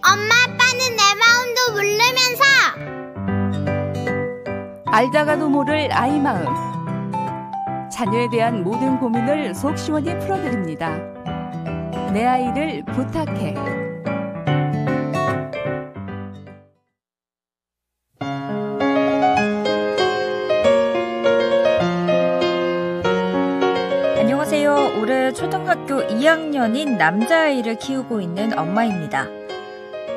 엄마, 아빠는 내 마음도 모르면서. 알다가도 모를 아이 마음. 자녀에 대한 모든 고민을 속 시원히 풀어드립니다. 내 아이를 부탁해. 안녕하세요. 올해 초등학교 2학년인 남자아이를 키우고 있는 엄마입니다.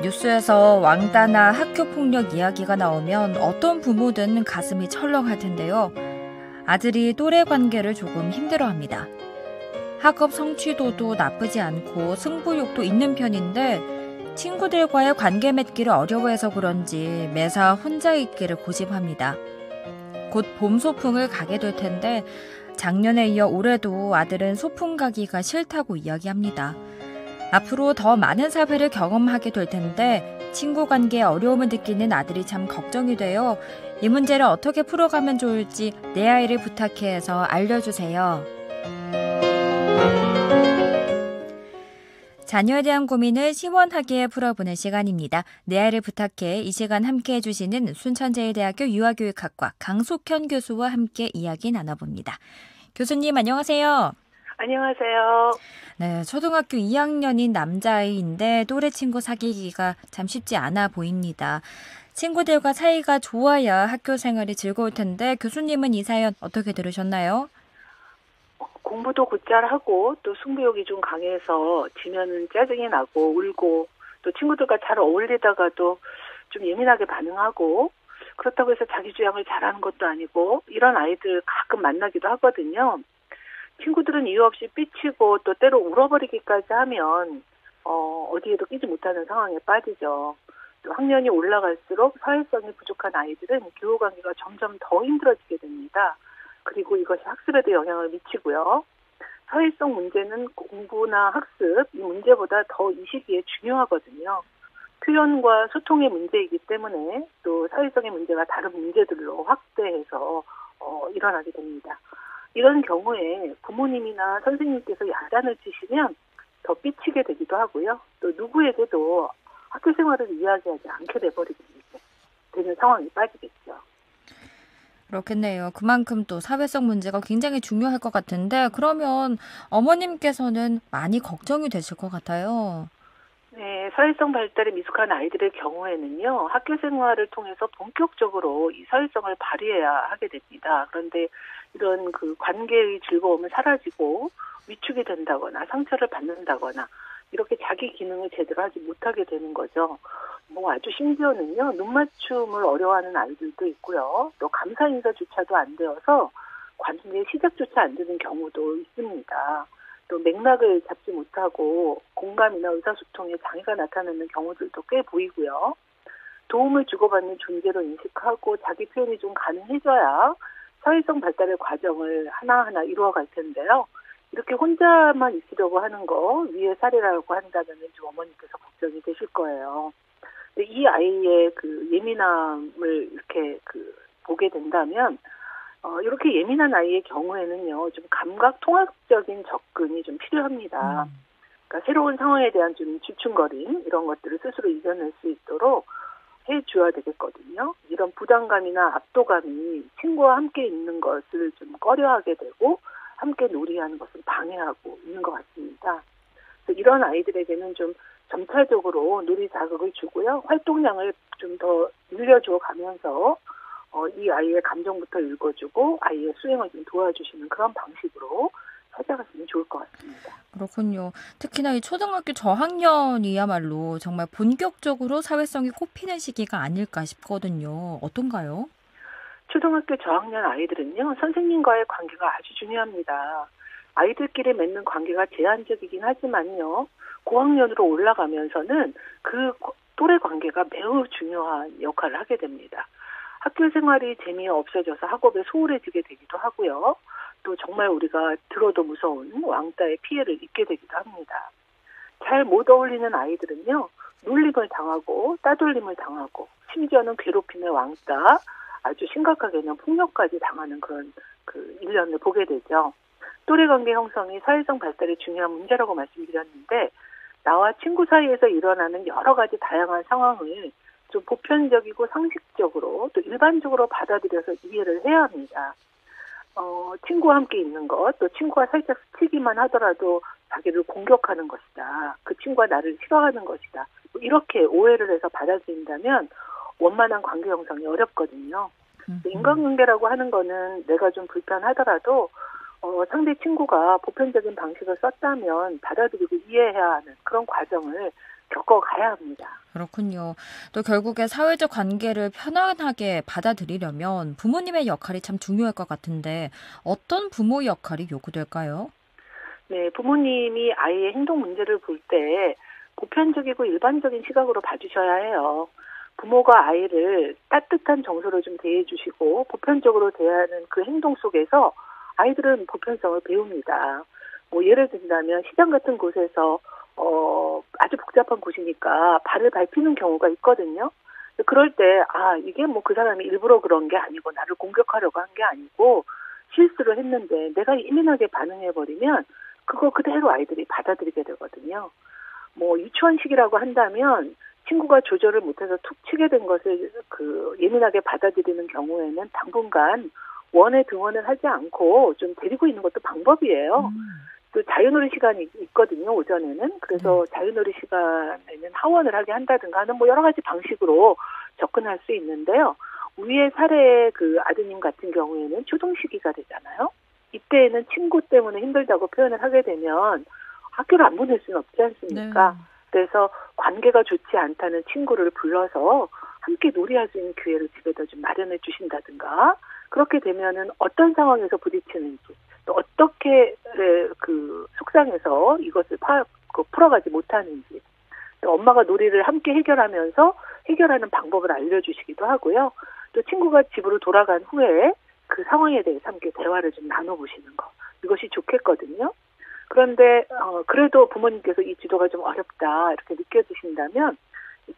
뉴스에서 왕따나 학교폭력 이야기가 나오면 어떤 부모든 가슴이 철렁할 텐데요. 아들이 또래 관계를 조금 힘들어합니다. 학업 성취도도 나쁘지 않고 승부욕도 있는 편인데 친구들과의 관계 맺기를 어려워해서 그런지 매사 혼자 있기를 고집합니다. 곧 봄 소풍을 가게 될 텐데 작년에 이어 올해도 아들은 소풍 가기가 싫다고 이야기합니다. 앞으로 더 많은 사회를 경험하게 될 텐데 친구 관계에 어려움을 느끼는 아들이 참 걱정이 돼요. 이 문제를 어떻게 풀어가면 좋을지 내 아이를 부탁해 해서 알려주세요. 자녀에 대한 고민을 시원하게 풀어보는 시간입니다. 내 아이를 부탁해. 이 시간 함께 해주시는 순천제일대학교 유아교육학과 강숙현 교수와 함께 이야기 나눠봅니다. 교수님 안녕하세요. 안녕하세요. 네, 초등학교 2학년인 남자아이인데 또래 친구 사귀기가 참 쉽지 않아 보입니다. 친구들과 사이가 좋아야 학교 생활이 즐거울 텐데 교수님은 이 사연 어떻게 들으셨나요? 공부도 곧잘 하고 또 승부욕이 좀 강해서 지면은 짜증이 나고 울고 또 친구들과 잘 어울리다가도 좀 예민하게 반응하고 그렇다고 해서 자기 주장을 잘하는 것도 아니고 이런 아이들 가끔 만나기도 하거든요. 친구들은 이유 없이 삐치고 또 때로 울어버리기까지 하면 어디에도 끼지 못하는 상황에 빠지죠. 또 학년이 올라갈수록 사회성이 부족한 아이들은 교우 관계가 점점 더 힘들어지게 됩니다. 그리고 이것이 학습에도 영향을 미치고요. 사회성 문제는 공부나 학습, 이 문제보다 더 이 시기에 중요하거든요. 표현과 소통의 문제이기 때문에 또 사회성의 문제가 다른 문제들로 확대해서 일어나게 됩니다. 이런 경우에 부모님이나 선생님께서 야단을 치시면 더 삐치게 되기도 하고요. 또 누구에게도 학교 생활을 이야기하지 않게 되는 상황이 빠지겠죠. 그렇겠네요. 그만큼 또 사회성 문제가 굉장히 중요할 것 같은데 그러면 어머님께서는 많이 걱정이 되실 것 같아요. 네, 사회성 발달에 미숙한 아이들의 경우에는요, 학교 생활을 통해서 본격적으로 이 사회성을 발휘해야 하게 됩니다. 그런데 이런 그 관계의 즐거움은 사라지고 위축이 된다거나 상처를 받는다거나 이렇게 자기 기능을 제대로 하지 못하게 되는 거죠. 아주 심지어는요, 눈 맞춤을 어려워하는 아이들도 있고요. 또 감사 인사조차도 안 되어서 관계 시작조차 안 되는 경우도 있습니다. 또 맥락을 잡지 못하고 공감이나 의사소통에 장애가 나타나는 경우들도 꽤 보이고요. 도움을 주고받는 존재로 인식하고 자기 표현이 좀 가능해져야 사회성 발달의 과정을 하나하나 이루어갈 텐데요. 이렇게 혼자만 있으려고 하는 거 위의 사례라고 한다면 좀 어머니께서 걱정이 되실 거예요. 근데 이 아이의 그 예민함을 이렇게 보게 된다면 이렇게 예민한 아이의 경우에는요, 좀 감각 통합적인 접근이 좀 필요합니다. 그러니까 새로운 상황에 대한 좀 주춤거림 이런 것들을 스스로 이겨낼 수 있도록 해줘야 되겠거든요. 이런 부담감이나 압도감이 친구와 함께 있는 것을 좀 꺼려하게 되고 함께 놀이하는 것을 방해하고 있는 것 같습니다. 그래서 이런 아이들에게는 좀 점차적으로 놀이 자극을 주고요. 활동량을 좀 더 늘려줘 가면서 이 아이의 감정부터 읽어주고 아이의 수행을 좀 도와주시는 그런 방식으로 찾아가시면 좋을 것 같습니다. 그렇군요. 특히나 이 초등학교 저학년이야말로 정말 본격적으로 사회성이 꼽히는 시기가 아닐까 싶거든요. 어떤가요? 초등학교 저학년 아이들은요, 선생님과의 관계가 아주 중요합니다. 아이들끼리 맺는 관계가 제한적이긴 하지만요, 고학년으로 올라가면서는 그 또래 관계가 매우 중요한 역할을 하게 됩니다. 학교 생활이 재미없어져서 학업에 소홀해지게 되기도 하고요. 또 정말 우리가 들어도 무서운 왕따의 피해를 입게 되기도 합니다. 잘 못 어울리는 아이들은요, 놀림을 당하고 따돌림을 당하고 심지어는 괴롭힘의 왕따, 아주 심각하게는 폭력까지 당하는 그런 일련을 보게 되죠. 또래 관계 형성이 사회성 발달의 중요한 문제라고 말씀드렸는데 나와 친구 사이에서 일어나는 여러 가지 다양한 상황을 좀 보편적이고 상식적으로 또 일반적으로 받아들여서 이해를 해야 합니다. 친구와 함께 있는 것, 또 친구가 살짝 스치기만 하더라도 자기를 공격하는 것이다. 그 친구가 나를 싫어하는 것이다. 이렇게 오해를 해서 받아들인다면 원만한 관계 형성이 어렵거든요. 인간관계라고 하는 거는 내가 좀 불편하더라도 상대 친구가 보편적인 방식을 썼다면 받아들이고 이해해야 하는 그런 과정을 겪어가야 합니다. 그렇군요. 또 결국에 사회적 관계를 편안하게 받아들이려면 부모님의 역할이 참 중요할 것 같은데 어떤 부모 역할이 요구될까요? 네, 부모님이 아이의 행동 문제를 볼 때 보편적이고 일반적인 시각으로 봐주셔야 해요. 부모가 아이를 따뜻한 정서로 좀 대해주시고 보편적으로 대하는 그 행동 속에서 아이들은 보편성을 배웁니다. 예를 든다면 시장 같은 곳에서 아주 복잡한 곳이니까 발을 밟히는 경우가 있거든요. 그럴 때 이게 그 사람이 일부러 그런 게 아니고 나를 공격하려고 한 게 아니고 실수를 했는데 내가 예민하게 반응해버리면 그거 그대로 아이들이 받아들이게 되거든요. 유치원식이라고 한다면 친구가 조절을 못해서 툭 치게 된 것을 예민하게 받아들이는 경우에는 당분간 원에 등원을 하지 않고 좀 데리고 있는 것도 방법이에요. 또 자유놀이 시간이 있거든요, 오전에는. 그래서 자유놀이 시간에는 하원을 하게 한다든가 하는 여러 가지 방식으로 접근할 수 있는데요. 위의 사례의 그 아드님 같은 경우에는 초등 시기가 되잖아요. 이때에는 친구 때문에 힘들다고 표현을 하게 되면 학교를 안 보낼 수는 없지 않습니까? 네. 그래서 관계가 좋지 않다는 친구를 불러서 함께 놀이할 수 있는 기회를 집에다 좀 마련해 주신다든가 그렇게 되면은 어떤 상황에서 부딪히는지 또 어떻게 속상해서 이것을 풀어가지 못하는지 또 엄마가 놀이를 함께 해결하면서 해결하는 방법을 알려주시기도 하고요. 또 친구가 집으로 돌아간 후에 그 상황에 대해서 함께 대화를 좀 나눠보시는 거 이것이 좋겠거든요. 그런데 그래도 부모님께서 이 지도가 좀 어렵다 이렇게 느껴지신다면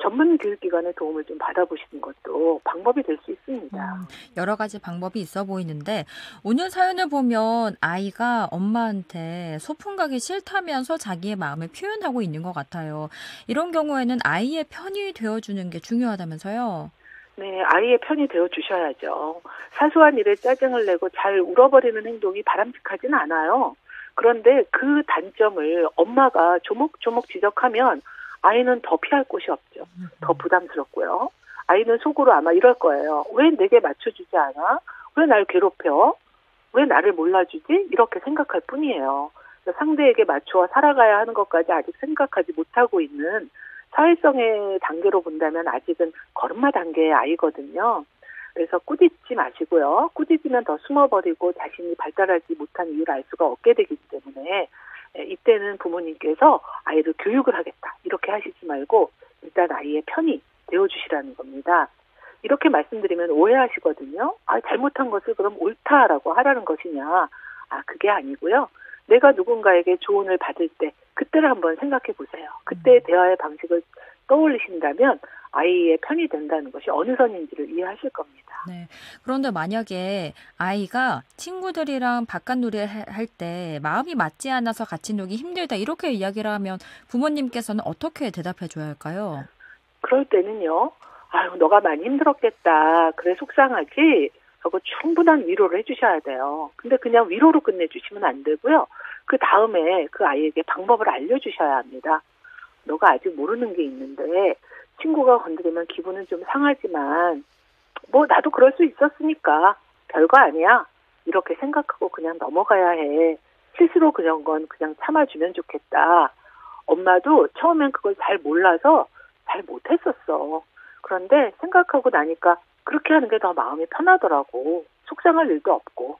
전문 교육기관의 도움을 좀 받아보시는 것도 방법이 될 수 있습니다. 여러 가지 방법이 있어 보이는데 오늘 사연을 보면 아이가 엄마한테 소풍 가기 싫다면서 자기의 마음을 표현하고 있는 것 같아요. 이런 경우에는 아이의 편이 되어주는 게 중요하다면서요? 네, 아이의 편이 되어주셔야죠. 사소한 일에 짜증을 내고 잘 울어버리는 행동이 바람직하진 않아요. 그런데 그 단점을 엄마가 조목조목 지적하면 아이는 더 피할 곳이 없죠. 더 부담스럽고요. 아이는 속으로 아마 이럴 거예요. 왜 내게 맞춰주지 않아? 왜 날 괴롭혀? 왜 나를 몰라주지? 이렇게 생각할 뿐이에요. 상대에게 맞추어 살아가야 하는 것까지 아직 생각하지 못하고 있는 사회성의 단계로 본다면 아직은 걸음마 단계의 아이거든요. 그래서 꾸짖지 마시고요. 꾸짖으면 더 숨어버리고 자신이 발달하지 못한 이유를 알 수가 없게 되기 때문에 이때는 부모님께서 아이를 교육을 하겠다 이렇게 하시지 말고 일단 아이의 편이 되어주시라는 겁니다. 이렇게 말씀드리면 오해하시거든요. 잘못한 것을 그럼 옳다라고 하라는 것이냐. 그게 아니고요. 내가 누군가에게 조언을 받을 때 그때를 한번 생각해 보세요. 그때의 대화의 방식을 떠올리신다면 아이의 편이 된다는 것이 어느 선인지를 이해하실 겁니다. 네. 그런데 만약에 아이가 친구들이랑 바깥 놀이를 할 때 마음이 맞지 않아서 같이 놀기 힘들다 이렇게 이야기를 하면 부모님께서는 어떻게 대답해 줘야 할까요? 그럴 때는요. 너가 많이 힘들었겠다. 그래 속상하지? 하고 충분한 위로를 해주셔야 돼요. 근데 그냥 위로로 끝내주시면 안 되고요. 그 다음에 그 아이에게 방법을 알려주셔야 합니다. 너가 아직 모르는 게 있는데 친구가 건드리면 기분은 좀 상하지만 나도 그럴 수 있었으니까 별거 아니야. 이렇게 생각하고 그냥 넘어가야 해. 실수로 그런 건 그냥 참아주면 좋겠다. 엄마도 처음엔 그걸 잘 몰라서 잘 못했었어. 그런데 생각하고 나니까 그렇게 하는 게 더 마음이 편하더라고. 속상할 일도 없고.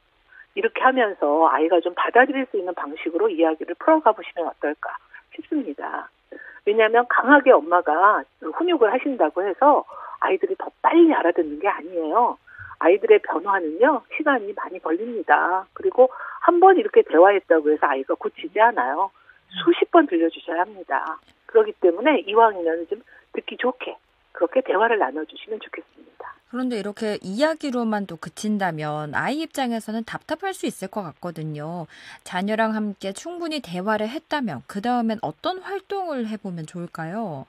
이렇게 하면서 아이가 좀 받아들일 수 있는 방식으로 이야기를 풀어가 보시면 어떨까 싶습니다. 왜냐하면 강하게 엄마가 훈육을 하신다고 해서 아이들이 더 빨리 알아듣는 게 아니에요. 아이들의 변화는요, 시간이 많이 걸립니다. 그리고 한 번 이렇게 대화했다고 해서 아이가 고치지 않아요. 수십 번 들려주셔야 합니다. 그렇기 때문에 이왕이면 좀 듣기 좋게 그렇게 대화를 나눠주시면 좋겠습니다. 그런데 이렇게 이야기로만 또 그친다면 아이 입장에서는 답답할 수 있을 것 같거든요. 자녀랑 함께 충분히 대화를 했다면 그 다음엔 어떤 활동을 해보면 좋을까요?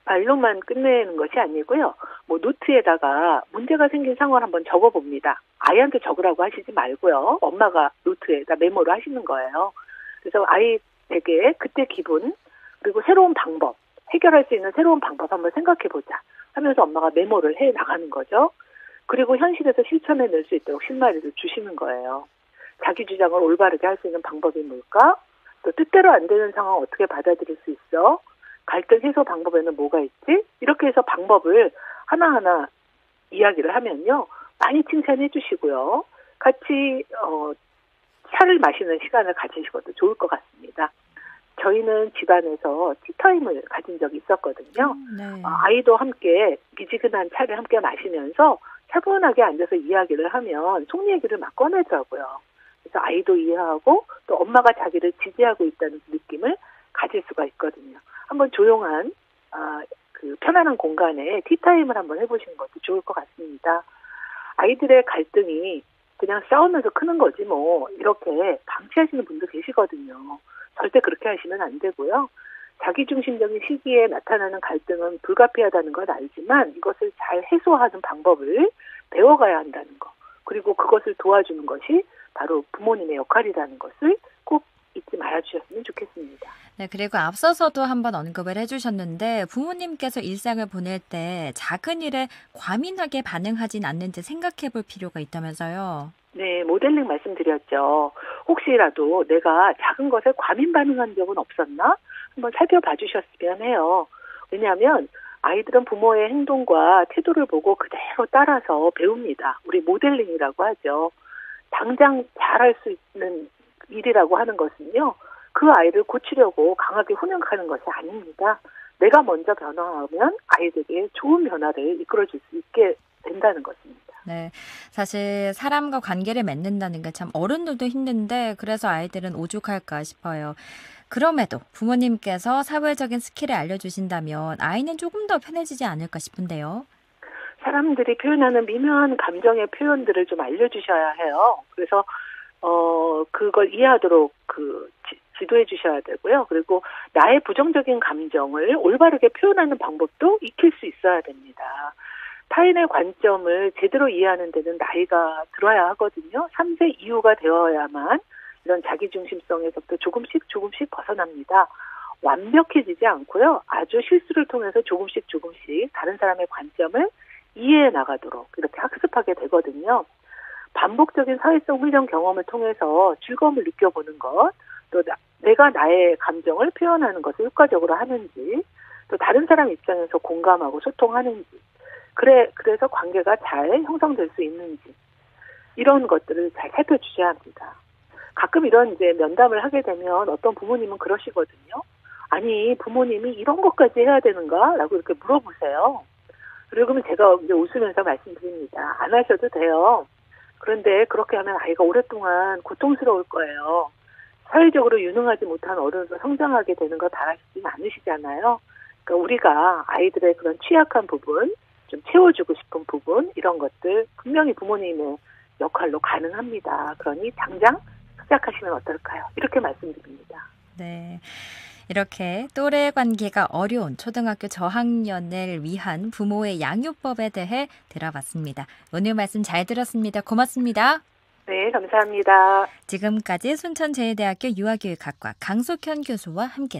말로만 끝내는 것이 아니고요. 뭐 노트에다가 문제가 생긴 상황을 한번 적어봅니다. 아이한테 적으라고 하시지 말고요. 엄마가 노트에다 메모를 하시는 거예요. 그래서 아이에게 그때 기분 그리고 새로운 방법, 해결할 수 있는 새로운 방법 한번 생각해보자 하면서 엄마가 메모를 해 나가는 거죠. 그리고 현실에서 실천해낼 수 있도록 실마리를 주시는 거예요. 자기 주장을 올바르게 할 수 있는 방법이 뭘까? 또 뜻대로 안 되는 상황 어떻게 받아들일 수 있어? 갈등 해소 방법에는 뭐가 있지? 이렇게 해서 방법을 하나하나 이야기를 하면요. 많이 칭찬해 주시고요. 같이 차를 마시는 시간을 가지셔도 좋을 것 같습니다. 저희는 집안에서 티타임을 가진 적이 있었거든요. 네. 아이도 함께 미지근한 차를 함께 마시면서 차분하게 앉아서 이야기를 하면 속 얘기를 막 꺼내더라고요. 그래서 아이도 이해하고 또 엄마가 자기를 지지하고 있다는 느낌을 가질 수가 있거든요. 한번 조용한 그 편안한 공간에 티타임을 한번 해보시는 것도 좋을 것 같습니다. 아이들의 갈등이 그냥 싸우면서 크는 거지 뭐 이렇게 방치하시는 분도 계시거든요. 절대 그렇게 하시면 안 되고요. 자기중심적인 시기에 나타나는 갈등은 불가피하다는 걸 알지만 이것을 잘 해소하는 방법을 배워가야 한다는 거. 그리고 그것을 도와주는 것이 바로 부모님의 역할이라는 것을 꼭 잊지 말아주셨으면 좋겠습니다. 네, 그리고 앞서서도 한번 언급을 해주셨는데 부모님께서 일상을 보낼 때 작은 일에 과민하게 반응하진 않는지 생각해 볼 필요가 있다면서요. 네, 모델링 말씀드렸죠. 혹시라도 내가 작은 것에 과민 반응한 적은 없었나? 한번 살펴봐 주셨으면 해요. 왜냐하면 아이들은 부모의 행동과 태도를 보고 그대로 따라서 배웁니다. 우리 모델링이라고 하죠. 당장 잘할 수 있는 일이라고 하는 것은요. 그 아이를 고치려고 강하게 훈육하는 것이 아닙니다. 내가 먼저 변화하면 아이들에게 좋은 변화를 이끌어줄 수 있게 된다는 것입니다. 네, 사실 사람과 관계를 맺는다는 게 참 어른들도 힘든데 그래서 아이들은 오죽할까 싶어요. 그럼에도 부모님께서 사회적인 스킬을 알려주신다면 아이는 조금 더 편해지지 않을까 싶은데요. 사람들이 표현하는 미묘한 감정의 표현들을 좀 알려주셔야 해요. 그래서 그걸 이해하도록 지도해 주셔야 되고요. 그리고 나의 부정적인 감정을 올바르게 표현하는 방법도 익힐 수 있어야 됩니다. 타인의 관점을 제대로 이해하는 데는 나이가 들어야 하거든요. 3세 이후가 되어야만 이런 자기중심성에서부터 조금씩 벗어납니다. 완벽해지지 않고요. 아주 실수를 통해서 조금씩 다른 사람의 관점을 이해해 나가도록 이렇게 학습하게 되거든요. 반복적인 사회성 훈련 경험을 통해서 즐거움을 느껴보는 것, 또 내가 나의 감정을 표현하는 것을 효과적으로 하는지, 또 다른 사람 입장에서 공감하고 소통하는지, 그래서 관계가 잘 형성될 수 있는지, 이런 것들을 잘 살펴주셔야 합니다. 가끔 이런 이제 면담을 하게 되면 어떤 부모님은 그러시거든요. 아니, 부모님이 이런 것까지 해야 되는가? 라고 이렇게 물어보세요. 그러면 제가 이제 웃으면서 말씀드립니다. 안 하셔도 돼요. 그런데 그렇게 하면 아이가 오랫동안 고통스러울 거예요. 사회적으로 유능하지 못한 어른으로 성장하게 되는 거 바라시지 않으시잖아요. 그러니까 우리가 아이들의 그런 취약한 부분, 좀 채워주고 싶은 부분, 이런 것들 분명히 부모님의 역할로 가능합니다. 그러니 당장 시작하시면 어떨까요? 이렇게 말씀드립니다. 네. 이렇게 또래 관계가 어려운 초등학교 저학년을 위한 부모의 양육법에 대해 들어봤습니다. 오늘 말씀 잘 들었습니다. 고맙습니다. 네, 감사합니다. 지금까지 순천제일대학교 유아교육학과 강석현 교수와 함께